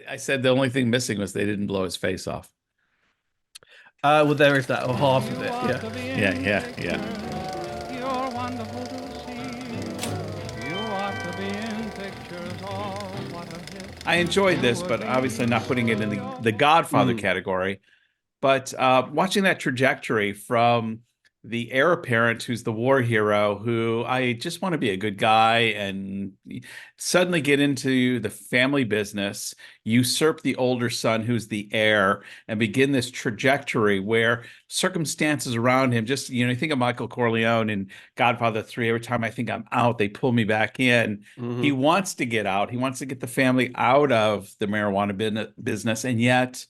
I said the only thing missing was they didn't blow his face off. Well, there is that, or half of You it. ought Yeah. to be Yeah, in yeah, yeah. pictures. You're wonderful to see. You ought to be in pictures. Oh, what a hit I enjoyed you this, would but obviously be. not putting it in the Godfather Mm. category. But watching that trajectory from the heir apparent who's the war hero, who I just want to be a good guy, and suddenly get into the family business, usurp the older son who's the heir, and begin this trajectory where circumstances around him just, you think of Michael Corleone in Godfather 3, every time I think I'm out, they pull me back in. He Hmm. wants to get out. He wants to get the family out of the marijuana business, and yet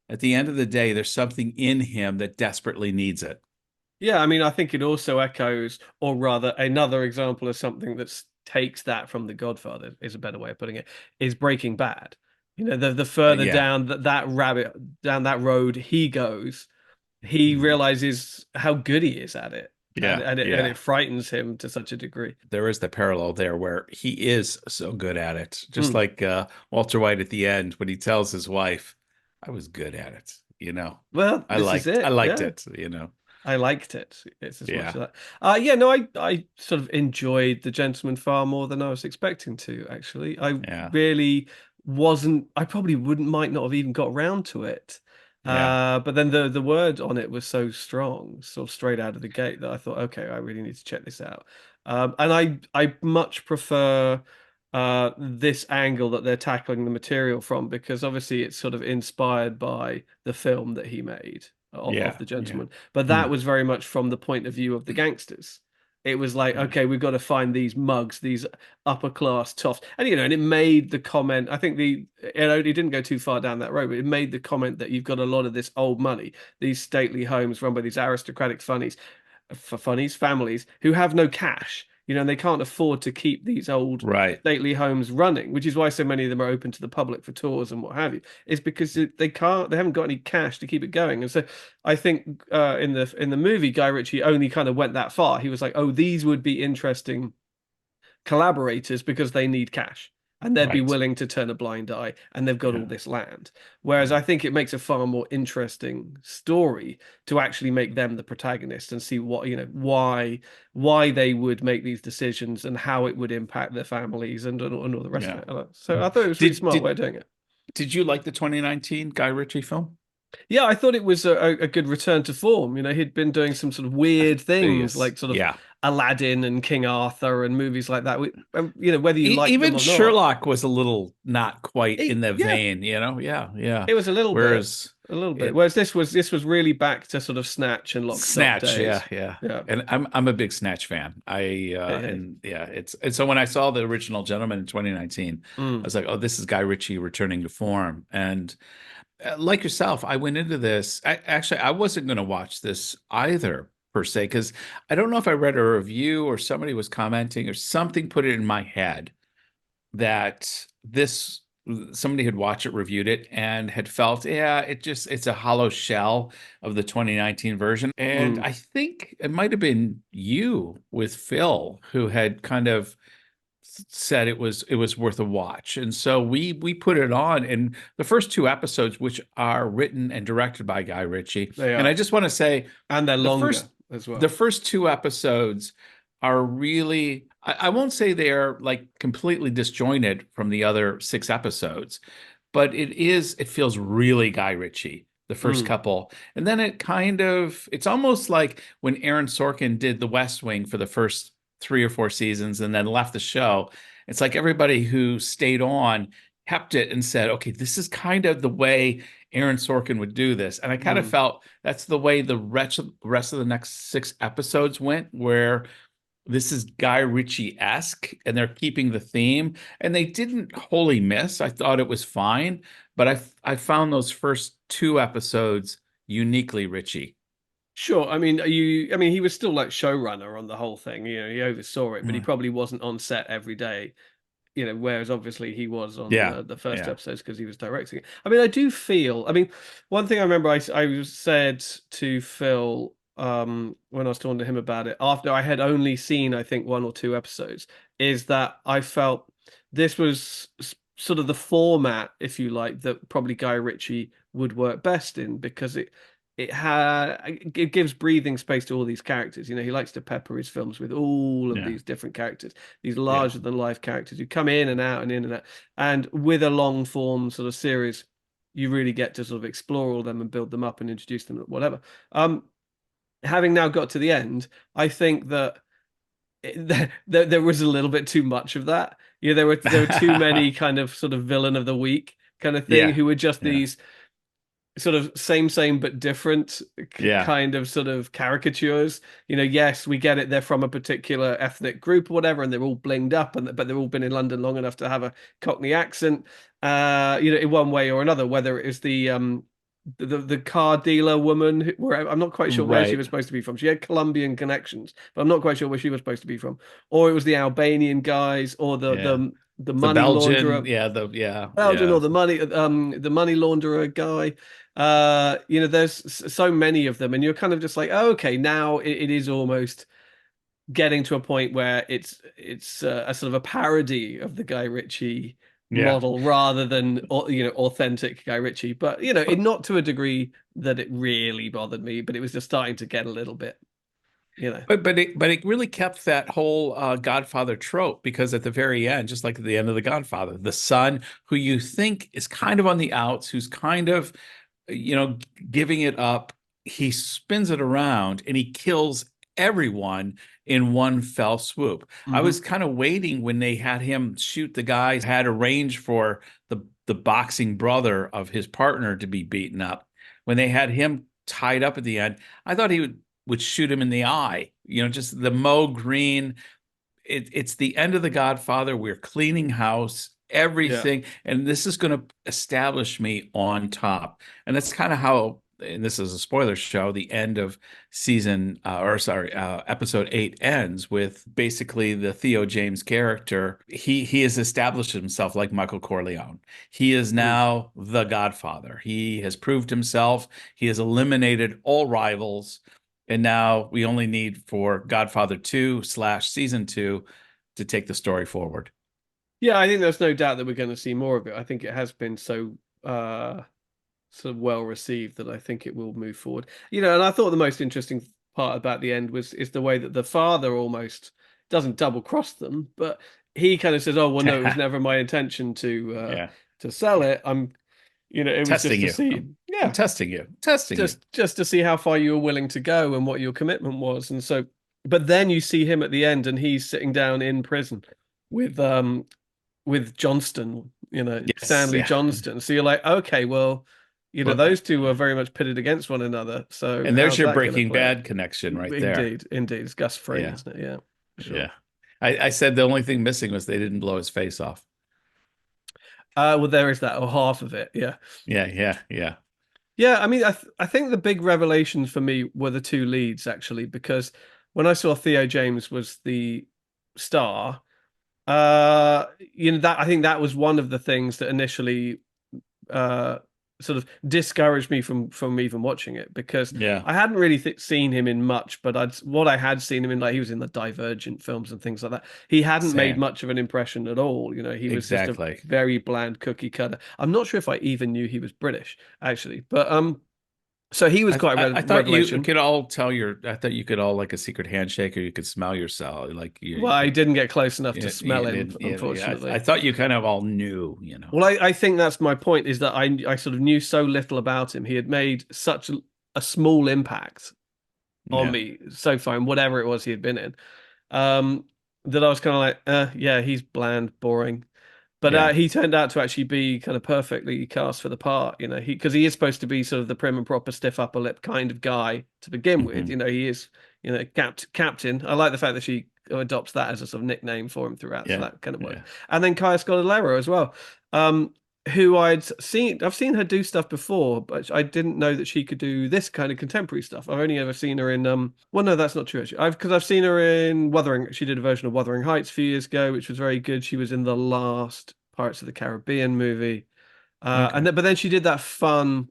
at the end of the day, there's something in him that desperately needs it. Yeah, I mean, I think it also echoes, or rather, another example of something that takes that from The Godfather is a better way of putting it, is Breaking Bad. The further Yeah, down that rabbit down that road he goes, he mhm. realizes how good he is at it, and Yeah, it yeah. frightens him to such a degree. There is the parallel there where he is so good at it. Just Mm. like Walter White at the end when he tells his wife, I was good at it. Well, I this is liked I it. liked Yeah. it. I liked it. It's as much Yeah. of that. Yeah, no, I sort of enjoyed The Gentleman far more than I was expecting to, actually. I Yeah. really wasn't, I probably wouldn't, might not have even got round to it. Yeah. But then the word on it was so strong, sort of straight out of the gate, that I thought, okay, I really need to check this out. And I much prefer this angle that they're tackling the material from, because obviously it's sort of inspired by the film that he made of Yeah. The Yeah. Gentleman, but that Mm. was very much from the point of view of the gangsters. It was like, Yeah. okay, we've got to find these mugs, these upper class toffs, and it made the comment. I think it didn't go too far down that road, but it made the comment that you've got a lot of this old money, these stately homes run by these aristocratic funnies, families who have no cash, and they can't afford to keep these old Right. stately homes running, which is why so many of them are open to the public for tours and what have you. Is because they haven't got any cash to keep it going. And so I think in the movie, Guy Ritchie only kind of went that far. He was like, oh, these would be interesting collaborators because they need cash, and they'd be Right. willing to turn a blind eye, and they've got all Yeah. this land. Whereas Yeah. I think it makes a far more interesting story to actually make them the protagonist and see why they would make these decisions and how it would impact their families and all the rest of Yeah. it. So I thought it was a really Did smart way did of doing it. did you like the 2019 Guy Ritchie film? Yeah, I thought it was a good return to form. He'd been doing some sort of weird things Yes. like sort of Yeah. Aladdin and King Arthur and movies like that. Whether you like them Even or not. Sherlock was a little not quite in the Yeah, vein. Yeah, yeah. it was Whereas a little bit. it Whereas this was really back to sort of Snatch and Lock, Stock Snatch, yeah, days. yeah. Yeah, And I'm a big Snatch fan. I hey, hey. and yeah, it's and so when I saw the original Gentleman in 2019, I Mm. was like, oh, this is Guy Ritchie returning to form. And like yourself, I went into this. Actually, I wasn't going to watch this either per se because I don't know if I read a review or somebody was commenting or something put it in my head that this somebody had watched it, reviewed it, and had felt, yeah, it's a hollow shell of the 2019 version. And Mm. I think it might have been you with Phil who had kind of said it was worth a watch. And so we put it on, and the first two episodes, which are written and directed by Guy Ritchie, They and I are, just want to say and they're the longer first as the well. first two episodes are really I won't say they're like completely disjointed from the other six episodes, but it feels really Guy Ritchie the first Mm. couple. And then it's almost like when Aaron Sorkin did The West Wing for the first three or four seasons and then left the show. It's like everybody who stayed on kept it and said, okay, this is kind of the way Aaron Sorkin would do this. And I kind of Mm. felt that's the way the rest of the next six episodes went, where this is Guy Ritchie-esque and they're keeping the theme. And they didn't wholly miss. I thought it was fine, but I found those first two episodes uniquely Ritchie. Sure. I mean, he was still like showrunner on the whole thing. He oversaw it, but he probably wasn't on set every day. Whereas obviously he was on Yeah, the first yeah. episodes because he was directing it. I mean, I do feel. I mean, one thing I remember I said to Phil when I was talking to him about it after I had only seen I think one or two episodes is that I felt this was sort of the format, if you like, that probably Guy Ritchie would work best in, because it gives breathing space to all these characters. He likes to pepper his films with all of Yeah. these different characters, these Yeah. larger than life characters who come in and out and in and out. And with a long form sort of series, you really get to sort of explore all of them and build them up and introduce them, whatever. Having now got to the end, I think that there was a little bit too much of that. There were too many kind of sort of villain of the week kind of thing, Yeah. who were just Yeah. these sort of same but different Yeah. kind of sort of caricatures. Yes, we get it, they're from a particular ethnic group or whatever, and they're all blinged up, but they've all been in London long enough to have a Cockney accent, in one way or another, whether it is the car dealer woman where I'm not quite sure where she Right. was supposed to be from. She had Colombian connections, but I'm not quite sure where she was supposed to be from. Or it was the Albanian guys, or the Yeah. the The money Belgian. launderer, Yeah. Belgian, Yeah. or the money launderer guy. There's so many of them, and you're kind of just like, oh, okay, now it is almost getting to a point where it's a sort of a parody of the Guy Ritchie Yeah. model rather than authentic Guy Ritchie. But it But not to a degree that it really bothered me, but it was just starting to get a little bit, you know. but it really kept that whole Godfather trope, because at the very end, just like at the end of the Godfather, the son who you think is kind of on the outs, who's kind of, you know, giving it up, he spins it around and he kills everyone in one fell swoop. I Hmm. was kind of waiting when they had him shoot the guy who had arranged for the boxing brother of his partner to be beaten up. When they had him tied up at the end, I thought he would shoot him in the eye. Just the Mo Green. It's the end of The Godfather. We're cleaning house, Yeah. everything, and this is going to establish me on top. And that's kind of how, and this is a spoiler show, the end of episode 8 ends with basically the Theo James character. He has established himself like Michael Corleone. He is Mm. now the Godfather. He has proved himself. He has eliminated all rivals. And now we only need for Godfather 2/season 2 to take the story forward. Yeah, I think there's no doubt that we're going to see more of it. I think it has been so sort of well received that I think it will move forward. And I thought the most interesting part about the end is the way that the father almost doesn't double cross them, but he kind of says, "Oh, well, no, it was never my intention Yeah. to sell it. It was just Testing to you. see, I'm yeah, testing you. Testing you. just to see how far you were willing to go and what your commitment was." And so, but then you see him at the end, and he's sitting down in prison with Johnston, Yes. Stanley Yeah. Johnston. So you're like, okay, well, Well, those two are very much pitted against one another. So and there's how's your that going to Breaking play out? Bad connection right there. Indeed. It's Gus Fring, Yeah. isn't it? Yeah, sure. Yeah. I said the only thing missing was they didn't blow his face off. Well, there is that, or half of it. Yeah. Yeah. Yeah. Yeah. Yeah, I mean, I think the big revelations for me were the two leads, actually, because when I saw Theo James was the star, that I think that was one of the things that initially uh sort of discouraged me from even watching it, because Yeah. I hadn't really seen him in much, but what I had seen him in, like, he was in the Divergent films and things like that. He hadn't made Same. much of an impression at all. He was just a Exactly. very bland cookie cutter. I'm not sure if I even knew he was British, actually, but so he was quite a I thought you revelation. could all tell your. I thought you could all like a secret handshake, or you could smell yourself. Like Well, I didn't get close enough to smell you him, did. Yeah. I unfortunately. thought you kind of all knew. Well, I think that's my point, is that I sort of knew so little about him. He had made such a small impact on Yeah. me so far in whatever it was he had been in, um, that I was kind of like, yeah, he's bland, boring. But Yeah. he turned out to actually be kind of perfectly cast for the part, because he is supposed to be sort of the prim and proper, stiff upper lip kind of guy to begin with. Hmm. He is, captain. I like the fact that she adopts that as a sort of nickname for him throughout, so Yeah. that kind of works. Yeah. And then Kaya Scodelario as well, who I've seen her do stuff before, but I didn't know that she could do this kind of contemporary stuff. I've only ever seen her in well, no, that's not true, actually. Because I've seen her in Wuthering. She did a version of Wuthering Heights a few years ago, which was very good. She was in the last Pirates of the Caribbean movie, Okay. but then she did that fun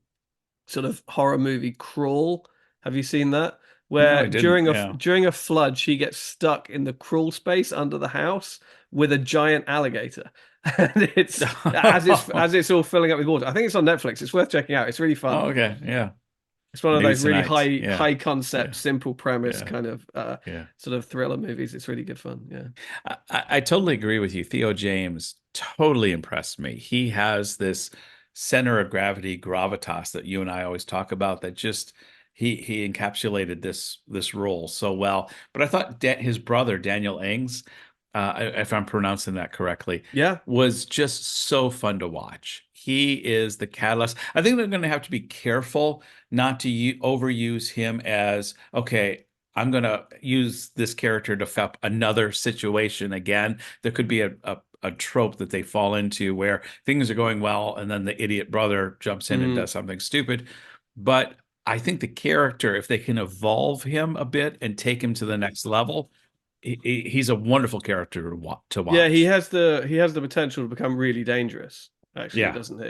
sort of horror movie Crawl. Have you seen that? No, I Where didn't. during a Yeah. during a flood, she gets stuck in the crawl space under the house with a giant alligator. and as it's all filling up with water. I think it's on Netflix. It's worth checking out. It's really fun. Oh, okay. Yeah. It's one of Maybe those really tonight. Yeah. high concept, Yeah. simple premise Yeah. kind of Yeah. sort of thriller movies. It's really good fun. Yeah. I totally agree with you. Theo James totally impressed me. He has this center of gravity, gravitas that you and I always talk about. That just he encapsulated this role so well. But I thought his brother Daniel Ings, if I'm pronouncing that correctly, Yeah. was just so fun to watch. He is the catalyst. I think they're going to have to be careful not to overuse him as okay. I'm going to use this character to fap another situation again. There could be a trope that they fall into where things are going well and then the idiot brother jumps in and Mm. does something stupid. But I think the character, if they can evolve him a bit and take him to the next level, he's a wonderful character to Yeah, watch. he has the potential to become really dangerous, actually, Yeah, doesn't he?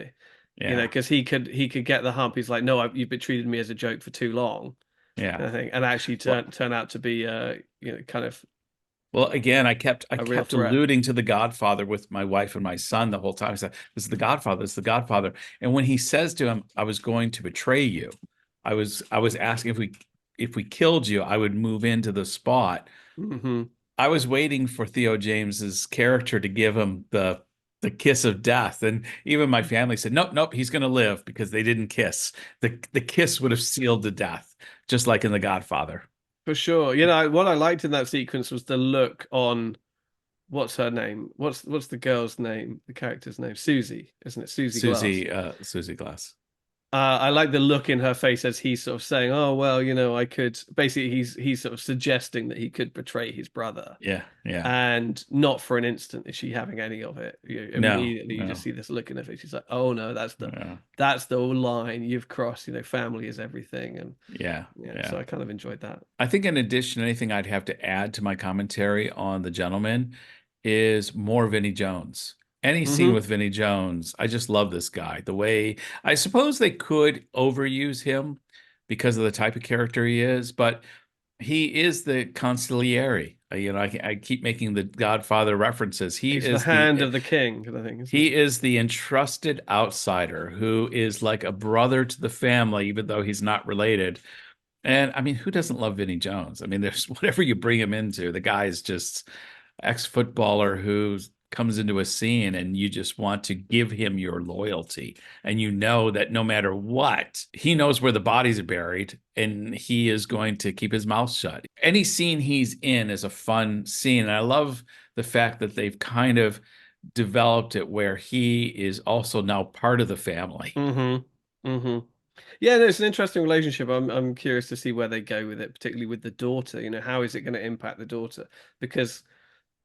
You know, yeah, because he could get the hump. He's like, no, you've been treated me as a joke for too long, yeah. I think, and actually Well, turn out to be kind of Well, again, I a real kept threat. alluding to the Godfather with my wife and my son the whole time. I said, "This is the Godfather. This is the Godfather." And when he says to him, "I was going to betray you," I was asking if we killed you, I would move into the spot. Hmm. I was waiting for Theo James's character to give him the kiss of death, and even my family said, "Nope, nope, he's going to live," because they didn't kiss. The kiss would have sealed the death, just like in the Godfather. For sure. You know, what I liked in that sequence was the look on what's her name? What's the girl's name? The character's name? Susie, isn't it? Susie Glass. Susie Glass. I like the look in her face as he's sort of saying, "Oh well, you know, I could." Basically, he's sort of suggesting that he could betray his brother, Yeah, yeah. and not for an instant is she having any of it. No, Immediately, you just no. see this look in her face. She's like, "Oh no, Yeah, that's the line you've crossed. You know, family is everything." And yeah, yeah, so yeah. I kind of enjoyed that. I think in addition, anything I'd have to add to my commentary on The Gentleman is more Vinnie Jones. Any scene Hmm. with Vinnie Jones, I just love this guy. The way I suppose they could overuse him because of the type of character he is, but he is the consigliere. I keep making the Godfather references. He's the hand of the king, I think, isn't He is the entrusted outsider who is like a brother to the family, even though he's not related. And I mean, who doesn't love Vinnie Jones? I mean, there's whatever you bring him into, the guy is just ex-footballer who comes into a scene and you just want to give him your loyalty. And you know that no matter what, he knows where the bodies are buried and he is going to keep his mouth shut. Any scene he's in is a fun scene. And I love the fact that they've kind of developed it where he is also now part of the family. he? Hmm. Yeah, no, it's an interesting relationship. I'm curious to see where they go with it, particularly with the daughter. You know, how is it going to impact the daughter? Because,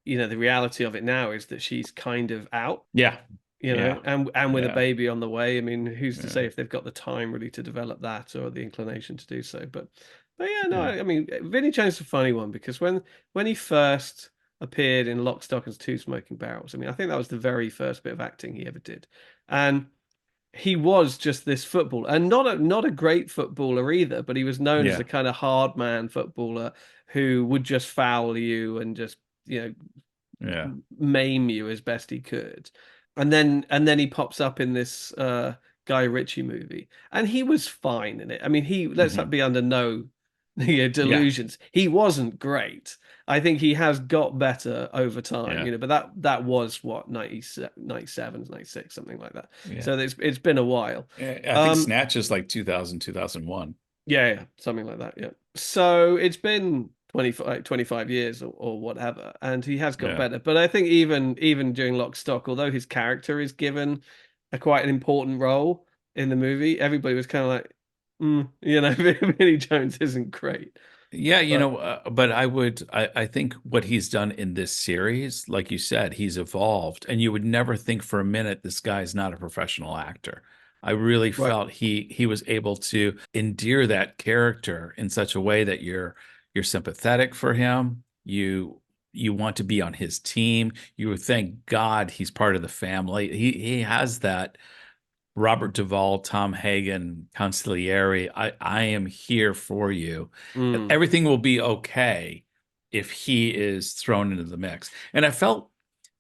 you know, the reality of it now is that she's kind of out, Yeah. you know, Yeah. and with a Yeah. baby on the way. I mean, who's to Yeah. say if they've got the time really to develop that or the inclination to do so? But yeah, no, Yeah. I mean, Vinnie Jones is a funny one because when he first appeared in Lock, Stock, and Two Smoking Barrels, I mean, I think that was the very first bit of acting he ever did, and he was just this footballer, and not a great footballer either, but he was known as Yeah. a kind of hard man footballer who would just foul you and just, you know, Yeah. maim you as best he could. And then he pops up in this Guy Ritchie movie, and he was fine in it. I mean, he let's Hmm. be under no Yeah. delusions. He wasn't great. I think he has got better over time, Yeah. you know, but that was what 97, 96, something like that. Yeah. So it's been a while. I think Um, Snatch is like 2000, 2001. yeah, yeah, something like that. Yeah. So it's been 25 years or whatever, and he has got Yeah. better. But I think even during Lock, Stock, although his character is given a quite an important role in the movie, everybody was kind of like, you know, Vinnie Jones isn't great. Yeah, But but I think what he's done in this series, like you said, he's evolved, and you would never think for a minute this guy's not a professional actor. I really right. felt he was able to endear that character in such a way that you're sympathetic for him. You want to be on his team. You would thank God he's part of the family. He has that Robert Duvall, Tom Hagen, Consigliere, I am here for you. Mm, Everything will be okay if he is thrown into the mix. And I felt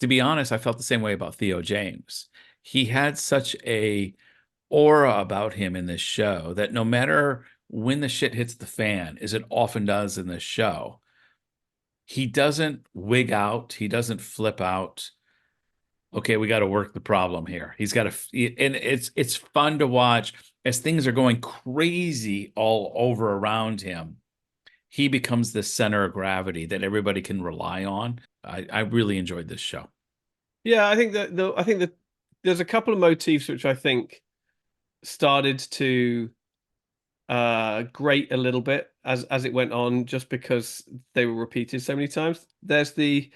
To be honest, I felt the same way about Theo James. He had such a aura about him in this show that no matter when the shit hits the fan, as it often does in this show, he doesn't wig out, he doesn't flip out. Okay, we got to work the problem here. He's got to, and it's fun to watch as things are going crazy all over around him. He becomes the center of gravity that everybody can rely on. I really enjoyed this show. Yeah, I think that there's a couple of motifs which I think started to grate a little bit as it went on, just because they were repeated so many times. There's the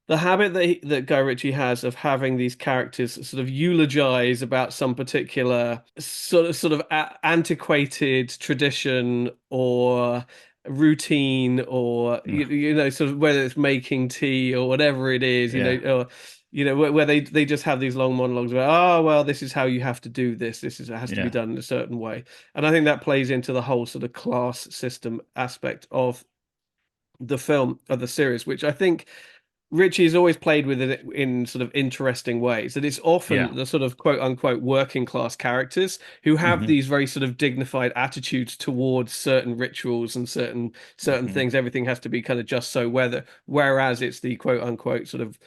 habit that Guy Ritchie has of having these characters sort of eulogize about some particular sort of antiquated tradition or routine, or you know, sort of, whether it's making tea or whatever it is, you know, Yeah, or you know, where they just have these long monologues about, oh well, this is how you have to do this, it has to be yeah, done in a certain way. And I think that plays into the whole sort of class system aspect of the film, of the series, which I think Richie has always played with it in sort of interesting ways. That it's yeah. often the sort of quote unquote working class characters who have Hmm. these very sort of dignified attitudes towards certain rituals and certain Hmm. things. Everything has to be kind of just so, whereas it's the quote unquote sort of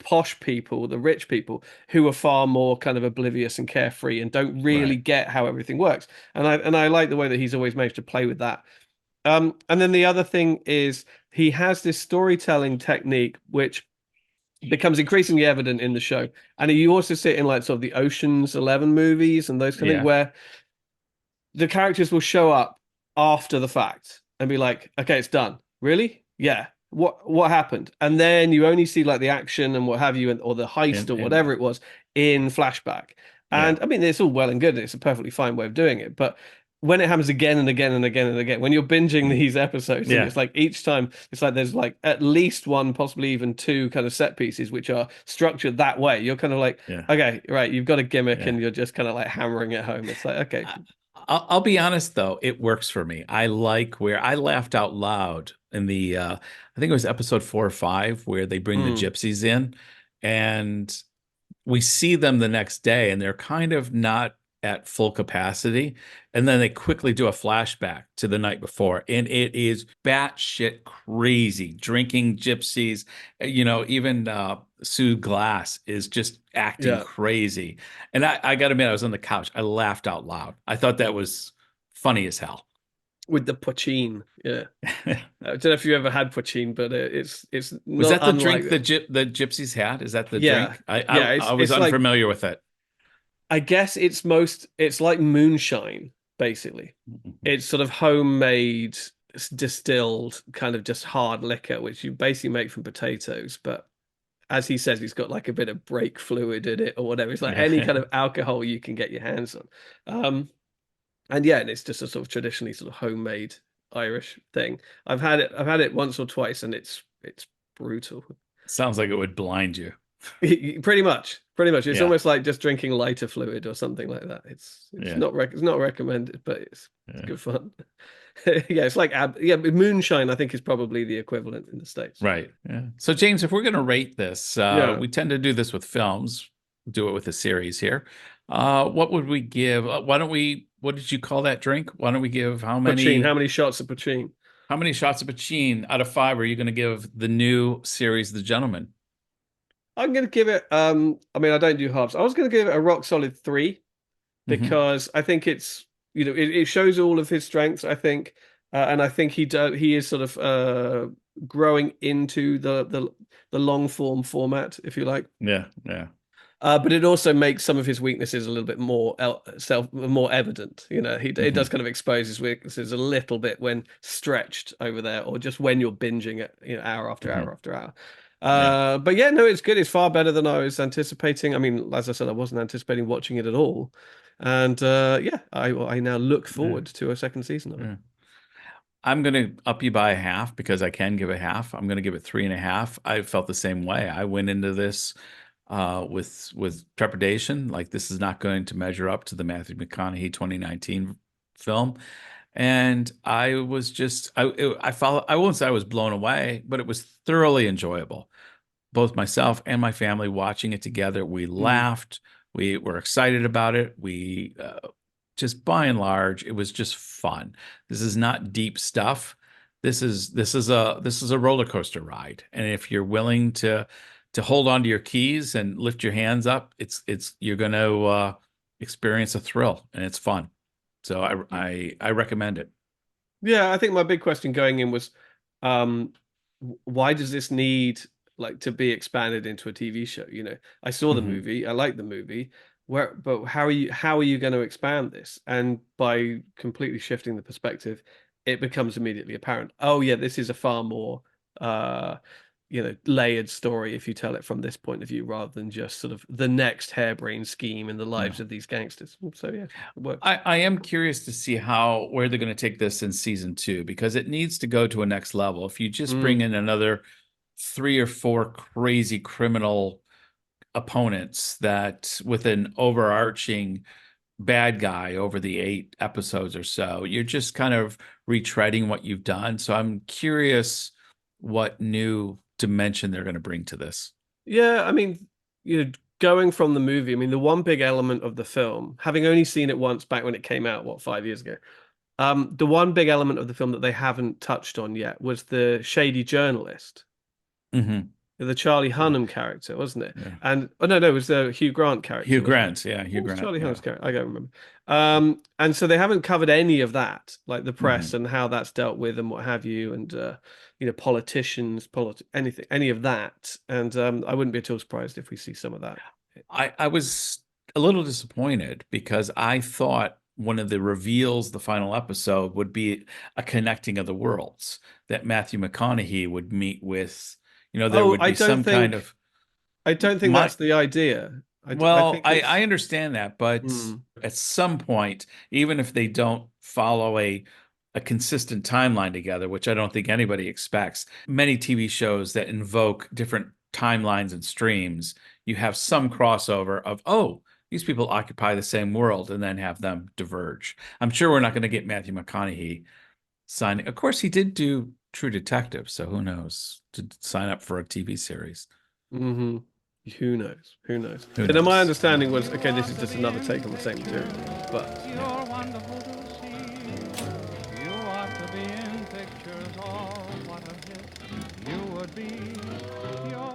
posh people, the rich people, who are far more kind of oblivious and carefree and don't really Right. get how everything works. And I like the way that he's always managed to play with that. And then the other thing is he has this storytelling technique which becomes increasingly evident in the show. And you also see it in like sort of the Ocean's 11 movies and those kind of things, Yeah. where the characters will show up after the fact and be like, okay, it's done. Really? Yeah. What happened? And then you only see like the action and what have you, or the heist or And whatever it was in flashback. yeah. And I mean, it's all well and good. It's a perfectly fine way of doing it. But when it happens again and again and again and again, when you're binging these episodes, and Yeah. it's like each time, it's like there's like at least one, possibly even two kind of set pieces which are structured that way. You're kind of like, Yeah. okay, right, you've got a gimmick Yeah. and you're just kind of like hammering it home. It's like, okay, I'll be honest though, it works for me. I like where I laughed out loud in the I think it was episode 4 or 5 where they bring the mm, gypsies in and we see them the next day and they're kind of not at full capacity. And then they quickly do a flashback to the night before. And it is batshit crazy. Drinking gypsies, even Sue Glass is just acting yeah. crazy. And I got to admit, I was on the couch. I laughed out loud. I thought that was funny as hell. With the poutine. Yeah. I don't know if you ever had poutine, but it's Was not that the drink unlike. the gypsies had? Is that the Yeah. drink? I Yeah, I, I was it's like, unfamiliar with it. I guess it's like moonshine, basically. It's sort of homemade, distilled, kind of just hard liquor, which you basically make from potatoes. But as he says, he's got like a bit of brake fluid in it or whatever. It's like any Yeah. kind of alcohol you can get your hands on. And yeah, and it's just a sort of traditionally sort of homemade Irish thing. I've had it once or twice, and it's brutal. Sounds like it would blind you. Pretty much. It's Yeah. almost like just drinking lighter fluid or something like that. Yeah. It's not recommended, but it's Yeah. good fun. Yeah, it's like moonshine. I think is probably the equivalent in the States. Right. Yeah. So James, if we're going to rate this, Yeah, we tend to do this with films, do it with a series here. What would we give? Why don't we, what did you call that drink? Why don't we give poutine. How many shots of poutine? how many shots of Pachin out of 5 are you going to give the new series, The Gentleman? I'm going to give it. I mean, I don't do halves. I was going to give it a rock solid 3, Hmm. because I think it's, you know, it shows all of his strengths, I think, and I think he is sort of growing into the long form format, if you like. Yeah. Yeah. But it also makes some of his weaknesses a little bit more evident. You know, it does Hmm. kind of expose his weaknesses a little bit when stretched over there, or just when you're binging it, you know, hour after Hmm. hour after hour. Yeah. But yeah, no, it's good. It's far better than I was anticipating. I mean, as I said, I wasn't anticipating watching it at all, and yeah, I now look Yeah. forward to a second season of it. Yeah. I'm going to up you by a half because I can give a half. I'm going to give it 3.5. I felt the same way. I went into this with trepidation, like this is not going to measure up to the Matthew McConaughey 2019 film, and I was just I won't say I was blown away, but it was thoroughly enjoyable. both myself and my family watching it together. We Mm. laughed. We were excited about it. We just by and large, it was just fun. This is not deep stuff. This is a roller coaster ride. And if you're willing to hold on to your keys and lift your hands up, it's you're going to experience a thrill, and it's fun. So I recommend it. Yeah, I think my big question going in was, um, why does this need like to be expanded into a TV show? You know, I saw the Mhm. movie, I like the movie. But how are you going to expand this? And by completely shifting the perspective, it becomes immediately apparent. Oh yeah, this is a far more uh layered story if you tell it from this point of view rather than just sort of the next harebrained scheme in the Yeah. lives of these gangsters. So yeah, it works. I am curious to see where they're going to take this in season two, because it needs to go to a next level. If you just bring Mm. in another three or four crazy criminal opponents that with an overarching bad guy over the 8 episodes or so, you're just kind of retreading what you've done. So I'm curious what new dimension they're going to bring to this. Yeah, I mean, going from the movie, I mean, the one big element of the film, having only seen it once back when it came out, what, 5 years ago, the one big element of the film that they haven't touched on yet was the shady journalist, Hmm. the Charlie Yeah. Hunnam character, wasn't it? Yeah. And oh no, no, it was the Hugh Grant Hugh character, wasn't it? Grant. Yeah, Hugh What was Grant. Charlie Yeah. Hunnam's character? I don't remember. And so they haven't covered any of that, like the press Hmm. and how that's dealt with and what have you, and politicians, anything, any of that. And I wouldn't be at all surprised if we see some of that. I was a little disappointed because I thought one of the reveals the final episode would be a connecting of the worlds, that Matthew McConaughey would meet with, there Oh, would be some kind of I don't think my that's the idea. I well, think I it's. understand that, but Hmm. at some point, even if they don't follow a consistent timeline together, which I don't think anybody expects, many TV shows that invoke different timelines and streams, you have some crossover of, oh, these people occupy the same world, and then have them diverge. I'm sure we're not going to get Matthew McConaughey signing. Of course, he did do True Detective, so who knows, to sign up for a TV series. Hmm. Who knows? Who knows? Who But then my knows? understanding was, okay, this is just another take on the same material. But You're yeah. wonderful to see. You ought to be in pictures. Oh, what a hit you would be. You're